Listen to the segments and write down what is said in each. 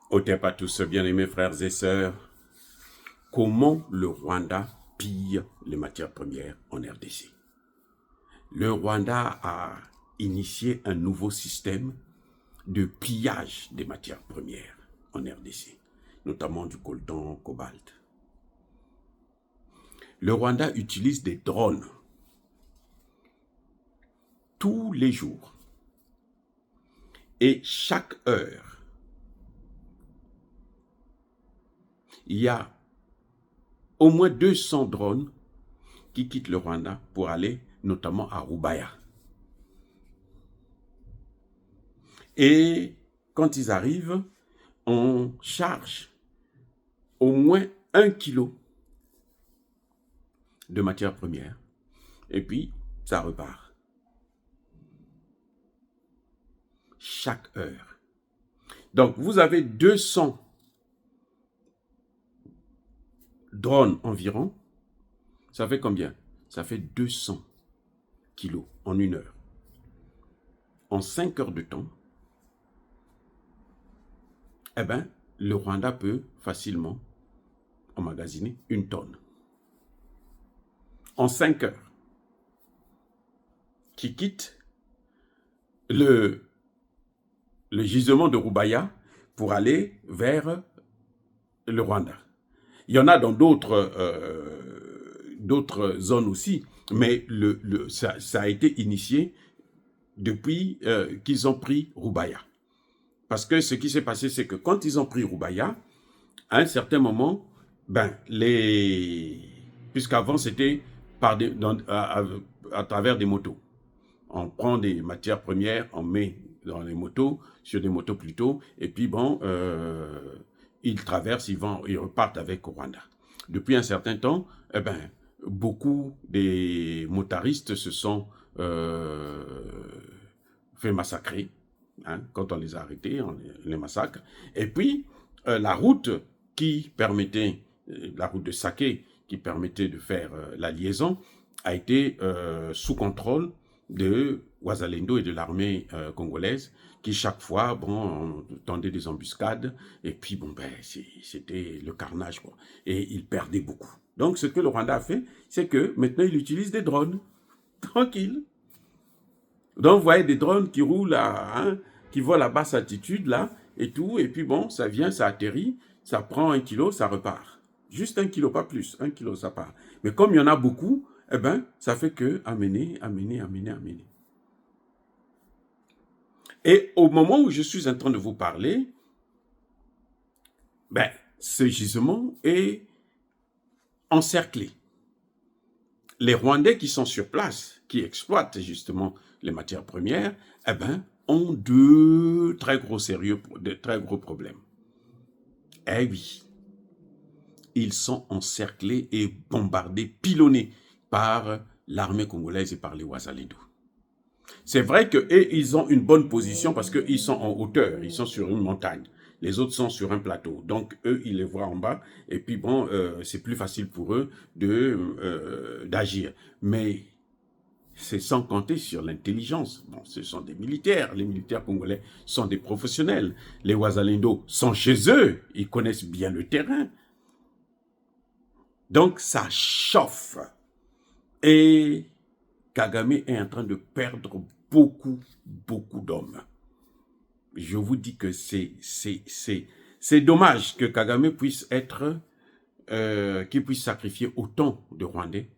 Otep à tous, bien-aimés frères et sœurs, comment le Rwanda pille les matières premières en RDC? Le Rwanda a initié un nouveau système de pillage des matières premières en RDC, notamment du coltan, cobalt. Le Rwanda utilise des drones tous les jours et chaque heure, il y a au moins 200 drones qui quittent le Rwanda pour aller notamment à Rubaya. Et quand ils arrivent, on charge au moins 1 kilo de matière première. Et puis, ça repart. Chaque heure. Donc, vous avez 200 drones environ. Ça fait combien? Ça fait 200 kilos en une heure. En 5 heures de temps, eh ben, le Rwanda peut facilement emmagasiner 1 tonne. En 5 heures. Qui quitte le gisement de Rubaya pour aller vers le Rwanda. Il y en a dans d'autres zones aussi, mais ça a été initié depuis qu'ils ont pris Rubaya. Parce que ce qui s'est passé, c'est que quand ils ont pris Rubaya, à un certain moment, puisqu'avant c'était à travers des motos. On prend des matières premières, on met dans les motos, sur des motos plutôt, et puis ils traversent, ils repartent avec au Rwanda. Depuis un certain temps, beaucoup des motaristes se sont fait massacrer. Quand on les a arrêtés, on les massacre. Et puis, la route qui permettait, la route de Saké, qui permettait de faire la liaison, a été sous contrôle de Wazalendo et de l'armée congolaise, qui chaque fois, tendaient des embuscades, et puis c'était le carnage, quoi. Et ils perdaient beaucoup. Donc ce que le Rwanda a fait, c'est que maintenant il utilise des drones, tranquille. Donc vous voyez des drones qui roulent qui volent à basse altitude là, et tout, et puis ça vient, ça atterrit, ça prend 1 kilo, ça repart. Juste 1 kilo, pas plus, 1 kilo, ça part. Mais comme il y en a beaucoup, ça fait que amener. Et au moment où je suis en train de vous parler, ce gisement est encerclé. Les Rwandais qui sont sur place, qui exploitent justement les matières premières, ont de très gros problèmes. Eh oui, ils sont encerclés et bombardés, pilonnés par l'armée congolaise et par les Wazalendo. C'est vrai qu'ils ont une bonne position parce qu'ils sont en hauteur, ils sont sur une montagne. Les autres sont sur un plateau. Donc, eux, ils les voient en bas. Et puis, c'est plus facile pour eux d'agir. Mais c'est sans compter sur l'intelligence. Ce sont des militaires. Les militaires congolais sont des professionnels. Les Wazalendo sont chez eux. Ils connaissent bien le terrain. Donc, ça chauffe. Et Kagame est en train de perdre beaucoup d'hommes. Je vous dis que c'est dommage que Kagame puisse qu'il puisse sacrifier autant de Rwandais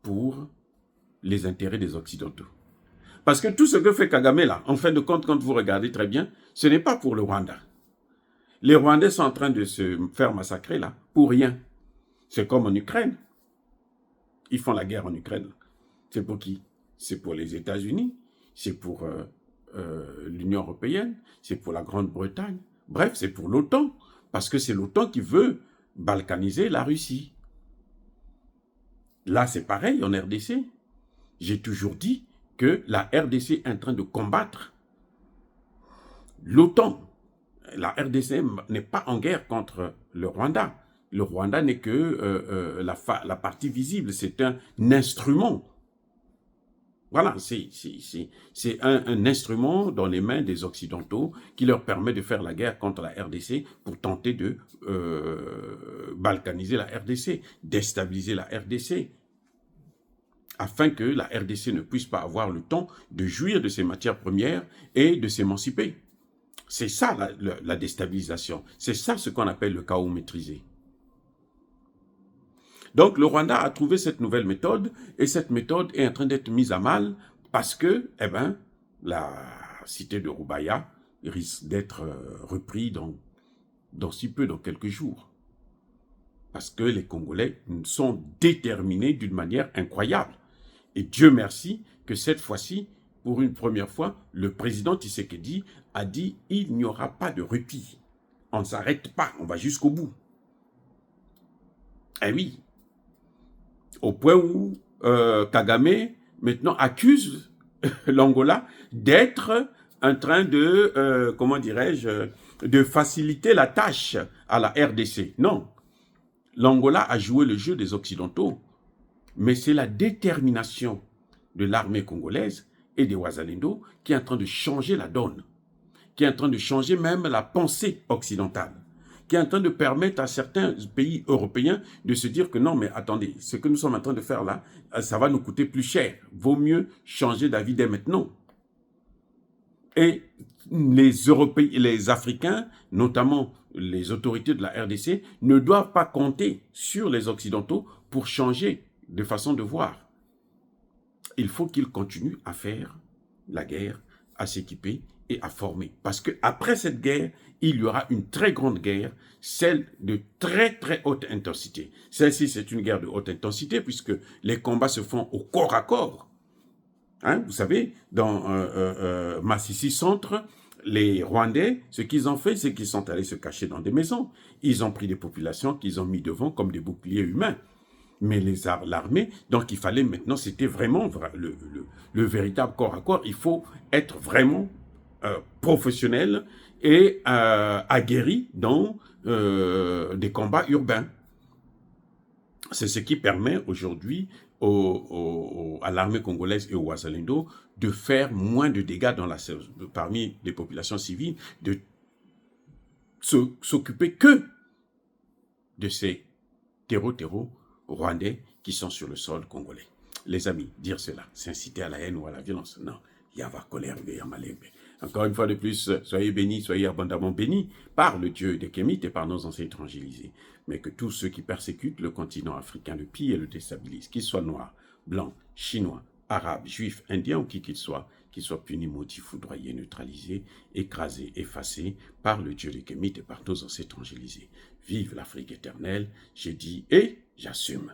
pour les intérêts des Occidentaux. Parce que tout ce que fait Kagame là, en fin de compte, quand vous regardez très bien, ce n'est pas pour le Rwanda. Les Rwandais sont en train de se faire massacrer là, pour rien. C'est comme en Ukraine. Ils font la guerre en Ukraine. C'est pour qui? C'est pour les États-Unis, c'est pour l'Union européenne, c'est pour la Grande-Bretagne. Bref, c'est pour l'OTAN, parce que c'est l'OTAN qui veut balkaniser la Russie. Là, c'est pareil en RDC. J'ai toujours dit que la RDC est en train de combattre l'OTAN. La RDC n'est pas en guerre contre le Rwanda. Le Rwanda n'est que la partie visible, c'est un instrument. Voilà, c'est un instrument dans les mains des Occidentaux qui leur permet de faire la guerre contre la RDC pour tenter de balkaniser la RDC, déstabiliser la RDC, afin que la RDC ne puisse pas avoir le temps de jouir de ses matières premières et de s'émanciper. C'est ça la déstabilisation. C'est ça ce qu'on appelle le chaos maîtrisé. Donc le Rwanda a trouvé cette nouvelle méthode et cette méthode est en train d'être mise à mal parce que, eh ben, la cité de Rubaya risque d'être reprise dans quelques jours. Parce que les Congolais sont déterminés d'une manière incroyable. Et Dieu merci que cette fois-ci, pour une première fois, le président Tshisekedi a dit « il n'y aura pas de répit. On ne s'arrête pas, on va jusqu'au bout. » Eh oui, au point où Kagame maintenant accuse l'Angola d'être en train de, comment dirais-je, de faciliter la tâche à la RDC. Non, l'Angola a joué le jeu des Occidentaux, mais c'est la détermination de l'armée congolaise et des Wazalendo qui est en train de changer la donne, qui est en train de changer même la pensée occidentale, qui est en train de permettre à certains pays européens de se dire que non, mais attendez, ce que nous sommes en train de faire là, ça va nous coûter plus cher. Vaut mieux changer d'avis dès maintenant. Et les Européens, les Africains, notamment les autorités de la RDC, ne doivent pas compter sur les Occidentaux pour changer de façon de voir. Il faut qu'ils continuent à faire la guerre, à s'équiper et à former. Parce qu'après cette guerre, il y aura une très grande guerre, celle de très très haute intensité. Celle-ci, c'est une guerre de haute intensité puisque les combats se font au corps à corps. Hein, vous savez, dans Massissi Centre, les Rwandais, ce qu'ils ont fait, c'est qu'ils sont allés se cacher dans des maisons. Ils ont pris des populations qu'ils ont mis devant comme des boucliers humains. Mais l'armée, donc il fallait maintenant, c'était vraiment le véritable corps à corps. Il faut être vraiment professionnel et aguerri dans des combats urbains. C'est ce qui permet aujourd'hui à l'armée congolaise et au Wazalendo de faire moins de dégâts parmi les populations civiles, de s'occuper que de ces terreaux rwandais qui sont sur le sol congolais. Les amis, dire cela, c'est inciter à la haine ou à la violence. Non, Yava colère, Yamalembe. Encore une fois de plus, soyez bénis, soyez abondamment bénis par le Dieu des Kémites et par nos ancêtres évangilisés. Mais que tous ceux qui persécutent le continent africain le pillent et le déstabilisent, qu'ils soient noirs, blancs, chinois, arabes, juifs, indiens ou qui qu'ils soient punis, maudits, foudroyés, neutralisés, écrasés, effacés par le Dieu des Kémites et par nos ancêtres évangélisés. Vive l'Afrique éternelle, j'ai dit et j'assume.